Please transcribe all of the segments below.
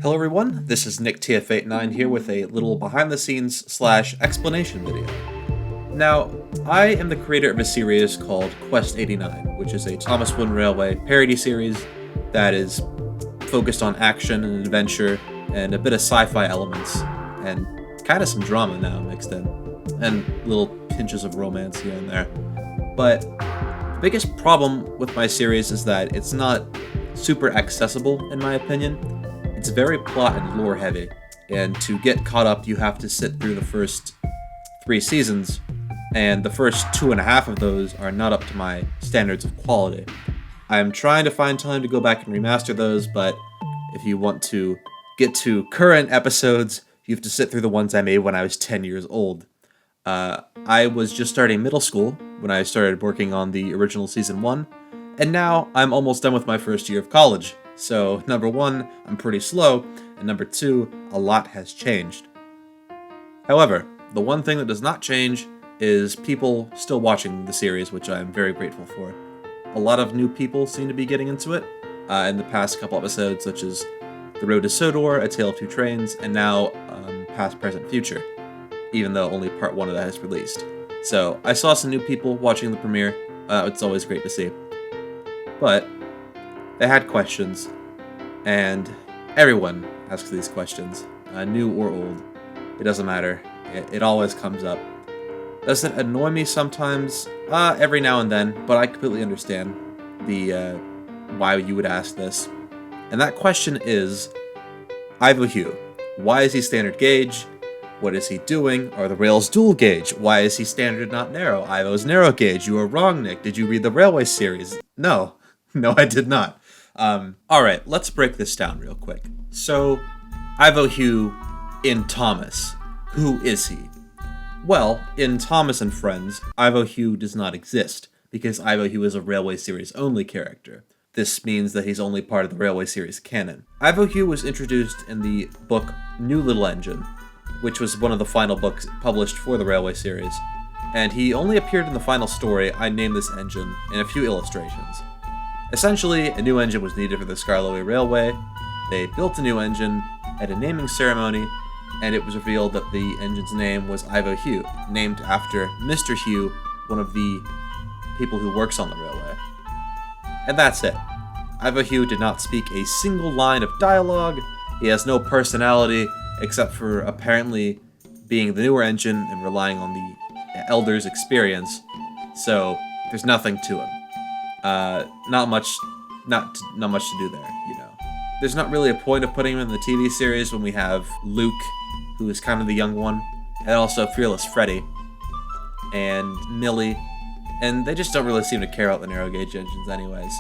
Hello everyone, this is Nick TF89 here with a little behind the scenes / explanation video. Now, I am the creator of a series called Quest 89, which is a Thomas Wooden Railway parody series that is focused on action and adventure and a bit of sci-fi elements and kind of some drama now mixed in, and little pinches of romance here and there. But the biggest problem with my series is that it's not super accessible in my opinion. It's very plot and lore heavy, and to get caught up you have to sit through the first 3 seasons, and the first 2.5 of those are not up to my standards of quality. I am trying to find time to go back and remaster those, but if you want to get to current episodes, you have to sit through the ones I made when I was 10 years old. I was just starting middle school when I started working on the original Season 1, and now I'm almost done with my first year of college. So, number 1, I'm pretty slow, and number 2, a lot has changed. However, the one thing that does not change is people still watching the series, which I'm very grateful for. A lot of new people seem to be getting into it in the past couple episodes, such as The Road to Sodor, A Tale of Two Trains, and now Past, Present, Future, even though only part 1 of that is released. So, I saw some new people watching the premiere. It's always great to see. But they had questions, and everyone asks these questions, new or old. It doesn't matter. It always comes up. Does it annoy me sometimes? Every now and then, but I completely understand the why you would ask this. And that question is, Ivo Hugh. Why is he standard gauge? What is he doing? Are the rails dual gauge? Why is he standard not narrow? Ivo's narrow gauge. You are wrong, Nick. Did you read the Railway series? No. No, I did not. Alright, let's break this down real quick. So, Ivo Hugh in Thomas. Who is he? Well, in Thomas and Friends, Ivo Hugh does not exist, because Ivo Hugh is a Railway series only character. This means that he's only part of the Railway series canon. Ivo Hugh was introduced in the book New Little Engine, which was one of the final books published for the Railway series, and he only appeared in the final story, I Named This Engine, in a few illustrations. Essentially, a new engine was needed for the Scarloway Railway. They built a new engine at a naming ceremony, and it was revealed that the engine's name was Ivo Hugh, named after Mr. Hugh, one of the people who works on the railway. And that's it. Ivo Hugh did not speak a single line of dialogue. He has no personality, except for apparently being the newer engine and relying on the Elder's experience. So, there's nothing to him. Not much to do there, you know. There's not really a point of putting him in the TV series when we have Luke, who is kind of the young one, and also Fearless Freddy, and Millie, and they just don't really seem to care about the narrow gauge engines anyways.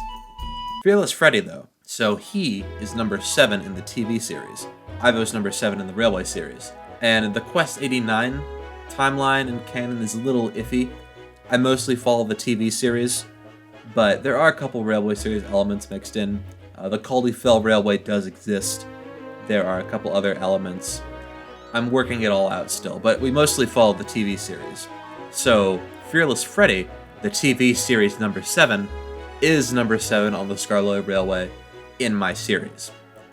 Fearless Freddy, though, so he is number 7 in the TV series. Ivo's number 7 in the Railway series. And the Quest 89 timeline and canon is a little iffy. I mostly follow the TV series, but there are a couple Railway series elements mixed in. The Caldy Fell Railway does exist. There are a couple other elements. I'm working it all out still, but we mostly follow the TV series. So, Fearless Freddy, the TV series number 7, is number 7 on the Scarloway Railway in my series.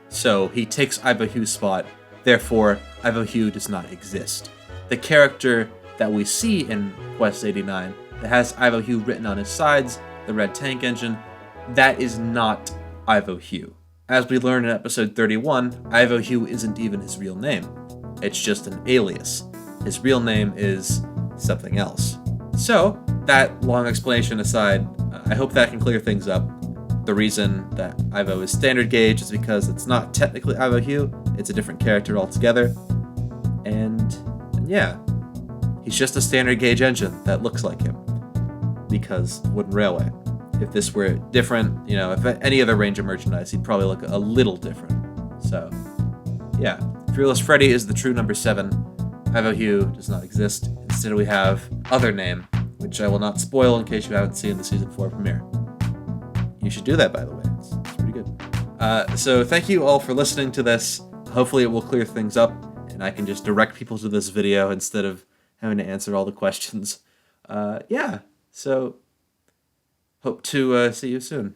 So, he takes Ivo Hugh's spot, therefore, Ivo Hugh does not exist. The character that we see in Quest 89 that has Ivo Hugh written on his sides, the red tank engine, that is not Ivo Hugh. As we learn in episode 31, Ivo Hugh isn't even his real name. It's just an alias. His real name is something else. So, that long explanation aside, I hope that can clear things up. The reason that Ivo is standard gauge is because it's not technically Ivo Hugh, it's a different character altogether. And yeah, he's just a standard gauge engine that looks like him. Because Wooden Railway. If this were different, you know, if any other range of merchandise, he'd probably look a little different. So, yeah. Fearless Freddy is the true number 7. Ivo Hugh does not exist. Instead we have other name, which I will not spoil in case you haven't seen the Season 4 premiere. You should do that, by the way. It's pretty good. So thank you all for listening to this. Hopefully it will clear things up, and I can just direct people to this video instead of having to answer all the questions. Yeah. So, hope to see you soon.